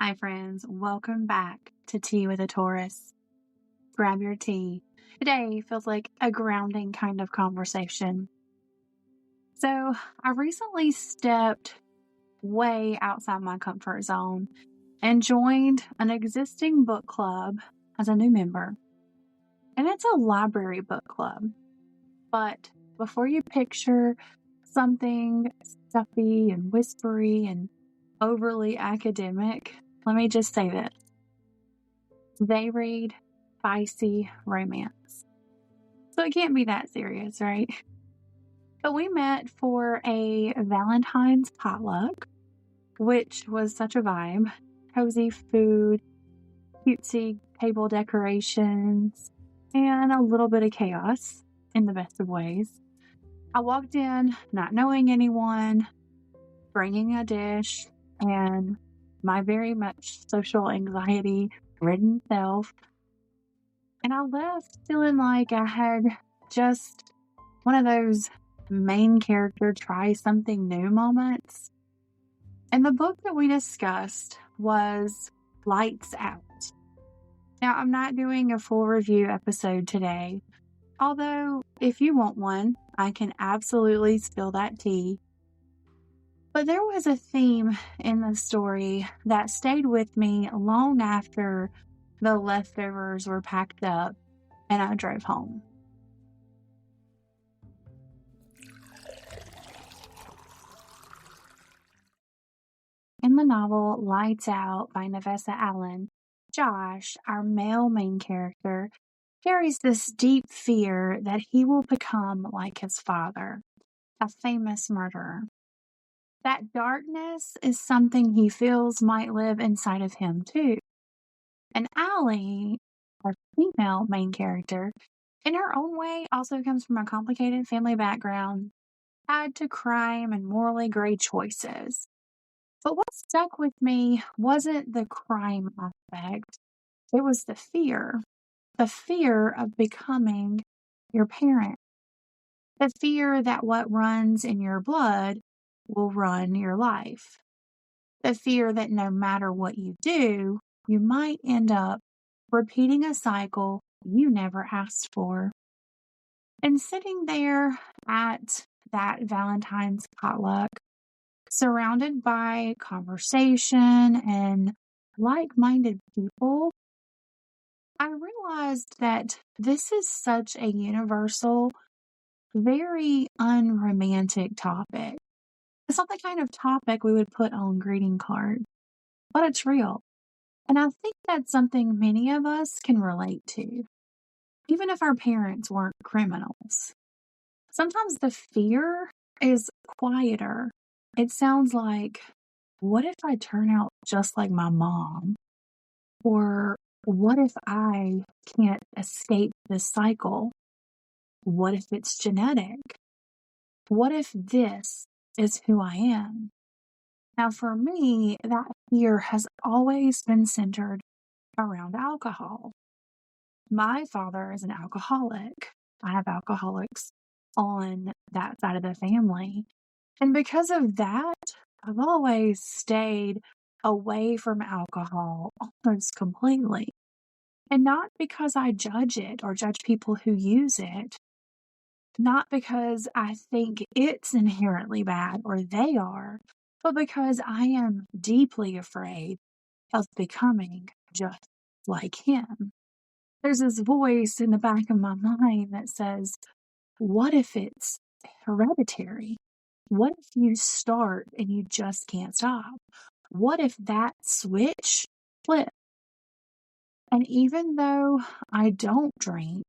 Hi, friends. Welcome back to Tea with a Taurus. Grab your tea. Today feels like a grounding kind of conversation. So, I recently stepped way outside my comfort zone and joined an existing book club as a new member. And it's a library book club. But before you picture something stuffy and whispery and overly academic, let me just say this. They read spicy romance. So it can't be that serious, right? But we met for a Valentine's potluck, which was such a vibe. Cozy food, cutesy table decorations, and a little bit of chaos in the best of ways. I walked in not knowing anyone, bringing a dish, and my very much social anxiety ridden self. And I left feeling like I had just one of those main character try something new moments. And the book that we discussed was Lights Out. Now, I'm not doing a full review episode today, although if you want one, I can absolutely spill that tea. But there was a theme in the story that stayed with me long after the leftovers were packed up and I drove home. In the novel Lights Out by Nevessa Allen, Josh, our male main character, carries this deep fear that he will become like his father, a famous murderer. That darkness is something he feels might live inside of him too. And Allie, our female main character, in her own way also comes from a complicated family background, tied to crime and morally gray choices. But what stuck with me wasn't the crime aspect, it was the fear of becoming your parent, the fear that what runs in your blood will run your life, the fear that no matter what you do, you might end up repeating a cycle you never asked for. And sitting there at that Valentine's potluck, surrounded by conversation and like minded people, I realized that this is such a universal, very unromantic topic. It's not the kind of topic we would put on greeting cards, but it's real. And I think that's something many of us can relate to, even if our parents weren't criminals. Sometimes the fear is quieter. It sounds like, what if I turn out just like my mom? Or what if I can't escape this cycle? What if it's genetic? What if this is who I am? Now, for me, that fear has always been centered around alcohol. My father is an alcoholic. I have alcoholics on that side of the family. And because of that, I've always stayed away from alcohol almost completely. And not because I judge it or judge people who use it, not because I think it's inherently bad or they are, but because I am deeply afraid of becoming just like him. There's this voice in the back of my mind that says, what if it's hereditary? What if you start and you just can't stop? What if that switch flips? And even though I don't drink,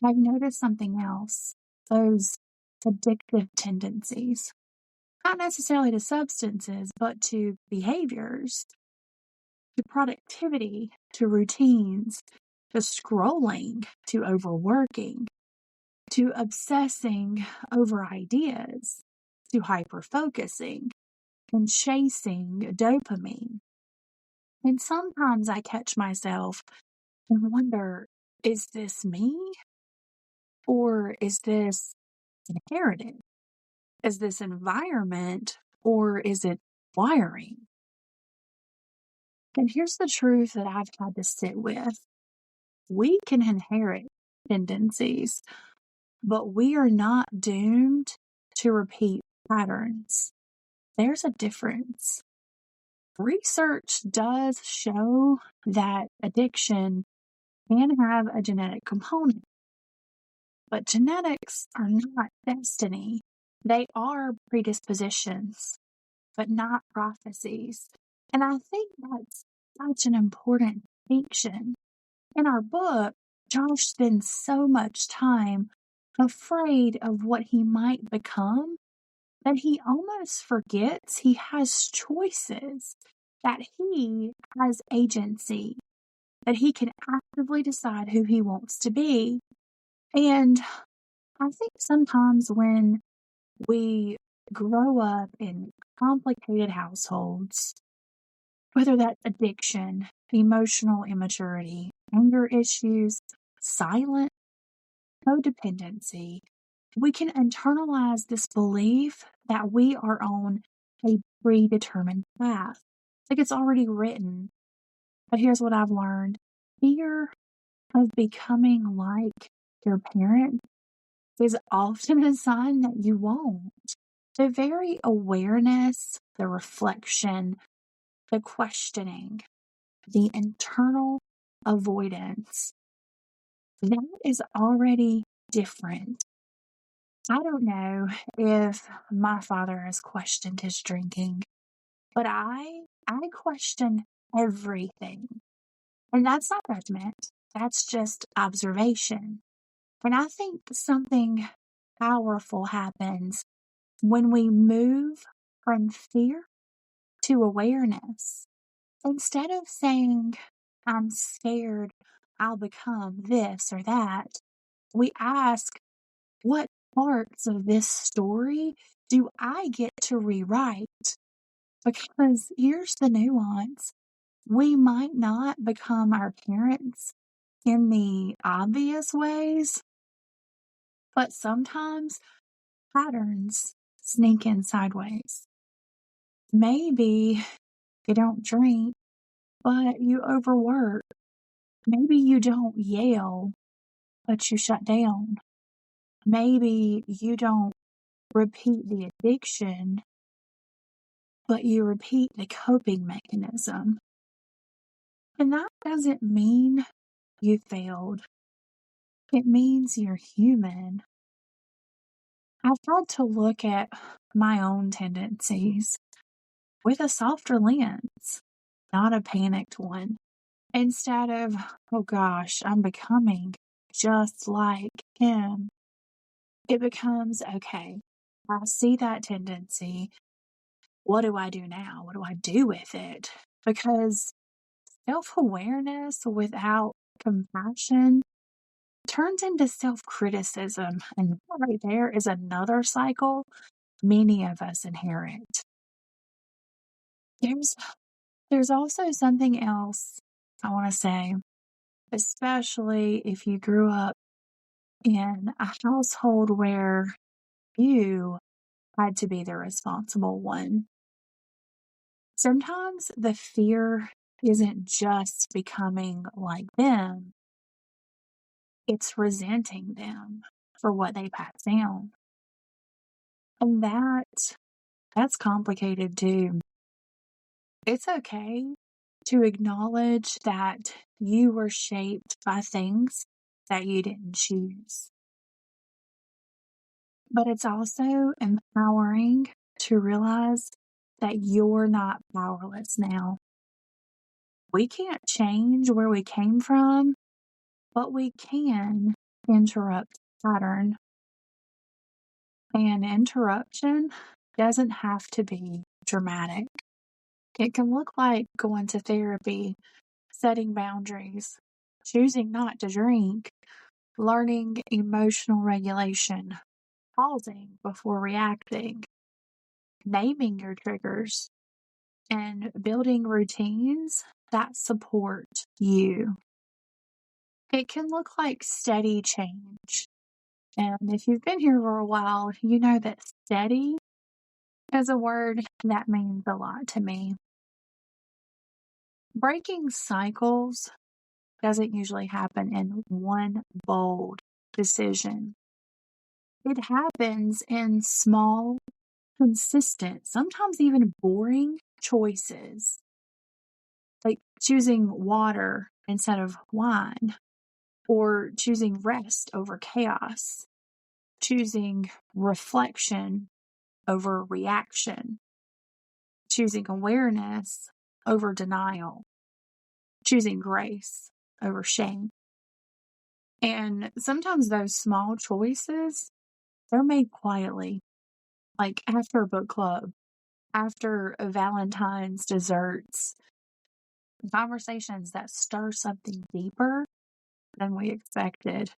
I've noticed something else, those addictive tendencies. Not necessarily to substances, but to behaviors, to productivity, to routines, to scrolling, to overworking, to obsessing over ideas, to hyper-focusing and chasing dopamine. And sometimes I catch myself and wonder, is this me? Or is this inherited? Is this environment? Or is it wiring? And here's the truth that I've had to sit with. We can inherit tendencies, but we are not doomed to repeat patterns. There's a difference. Research does show that addiction can have a genetic component, but genetics are not destiny. They are predispositions, but not prophecies. And I think that's such an important distinction. In our book, Josh spends so much time afraid of what he might become that he almost forgets he has choices, that he has agency, that he can actively decide who he wants to be. And I think sometimes when we grow up in complicated households, whether that's addiction, emotional immaturity, anger issues, silent codependency, we can internalize this belief that we are on a predetermined path. Like it's already written. But here's what I've learned. Fear of becoming like your parent is often a sign that you won't. The very awareness, the reflection, the questioning, the internal avoidance, that is already different. I don't know if my father has questioned his drinking, but I question everything. And that's not judgment. That's just observation. And I think something powerful happens when we move from fear to awareness. Instead of saying, I'm scared I'll become this or that, we ask, what parts of this story do I get to rewrite? Because here's the nuance. We might not become our parents in the obvious ways, but sometimes patterns sneak in sideways. Maybe you don't drink, but you overwork. Maybe you don't yell, but you shut down. Maybe you don't repeat the addiction, but you repeat the coping mechanism. And that doesn't mean you failed. It means you're human. I've had to look at my own tendencies with a softer lens, not a panicked one. Instead of, oh gosh, I'm becoming just like him, it becomes, okay, I see that tendency. What do I do now? What do I do with it? Because self-awareness without compassion turns into self-criticism. And that right there is another cycle many of us inherit. There's also something else I want to say, especially if you grew up in a household where you had to be the responsible one. Sometimes the fear isn't just becoming like them, it's resenting them for what they pass down. And that's complicated too. It's okay to acknowledge that you were shaped by things that you didn't choose. But it's also empowering to realize that you're not powerless now. We can't change where we came from, but we can interrupt the pattern. And interruption doesn't have to be dramatic. It can look like going to therapy, setting boundaries, choosing not to drink, learning emotional regulation, pausing before reacting, naming your triggers, and building routines that support you. It can look like steady change. And if you've been here for a while, you know that steady is a word that means a lot to me. Breaking cycles doesn't usually happen in one bold decision. It happens in small, consistent, sometimes even boring choices, like choosing water instead of wine, or choosing rest over chaos, choosing reflection over reaction, choosing awareness over denial, choosing grace over shame. And sometimes those small choices, they're made quietly, like after a book club, after a Valentine's desserts, conversations that stir something deeper than we expected.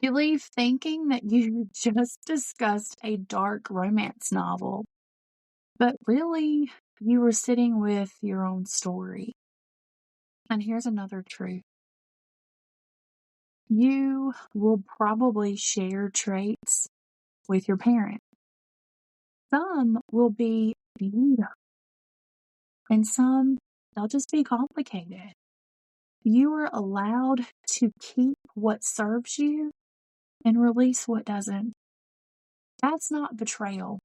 You leave thinking that you just discussed a dark romance novel, but really, you were sitting with your own story. And here's another truth. You will probably share traits with your parent. Some will be beautiful, and some, they'll just be complicated. You are allowed to keep what serves you and release what doesn't. That's not betrayal,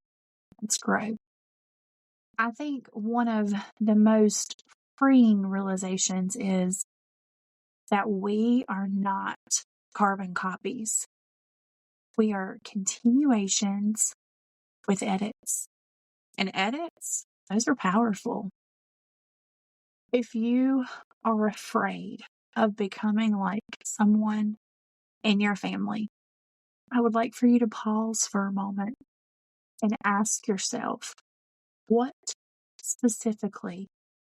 it's growth. I think one of the most freeing realizations is that we are not carbon copies. We are continuations with edits. And edits, those are powerful. If you are afraid of becoming like someone in your family, I would like for you to pause for a moment and ask yourself, what specifically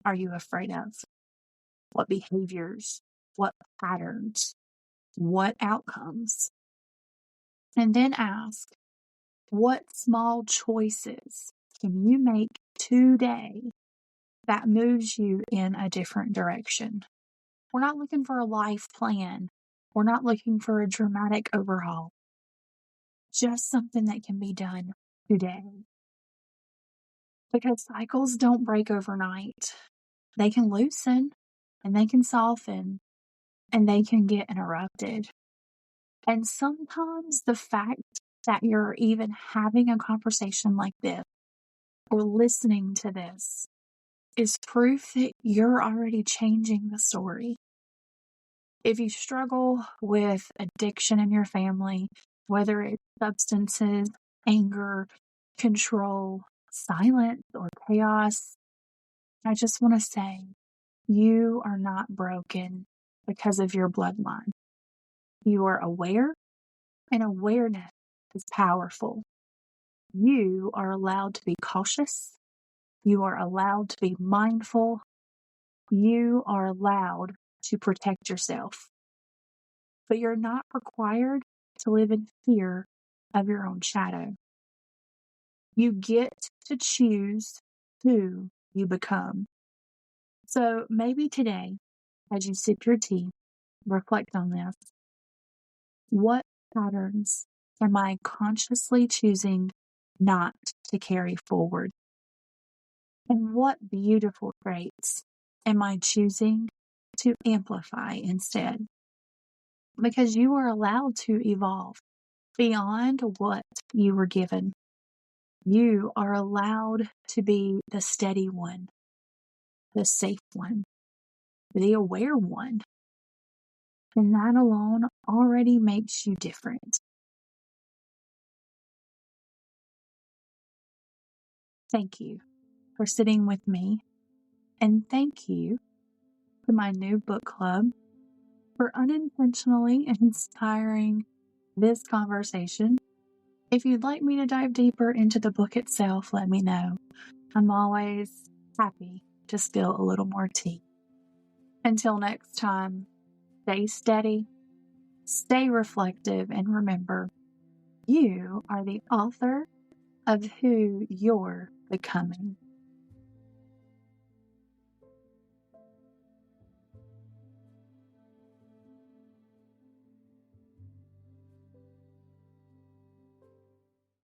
are you afraid of? What behaviors? What patterns? What outcomes? And then ask, what small choices can you make today that moves you in a different direction? We're not looking for a life plan. We're not looking for a dramatic overhaul. Just something that can be done today. Because cycles don't break overnight. They can loosen and they can soften and they can get interrupted. And sometimes the fact that you're even having a conversation like this or listening to this is proof that you're already changing the story. If you struggle with addiction in your family, whether it's substances, anger, control, silence, or chaos, I just want to say you are not broken because of your bloodline. You are aware, and awareness is powerful. You are allowed to be cautious. You are allowed to be mindful. You are allowed to protect yourself. But you're not required to live in fear of your own shadow. You get to choose who you become. So maybe today, as you sip your tea, reflect on this. What patterns am I consciously choosing not to carry forward? And what beautiful traits am I choosing to amplify instead? Because you are allowed to evolve beyond what you were given. You are allowed to be the steady one, the safe one, the aware one. And that alone already makes you different. Thank you for sitting with me. And thank you to my new book club for unintentionally inspiring this conversation. If you'd like me to dive deeper into the book itself, let me know. I'm always happy to spill a little more tea. Until next time, stay steady, stay reflective, and remember, you are the author of who you're becoming.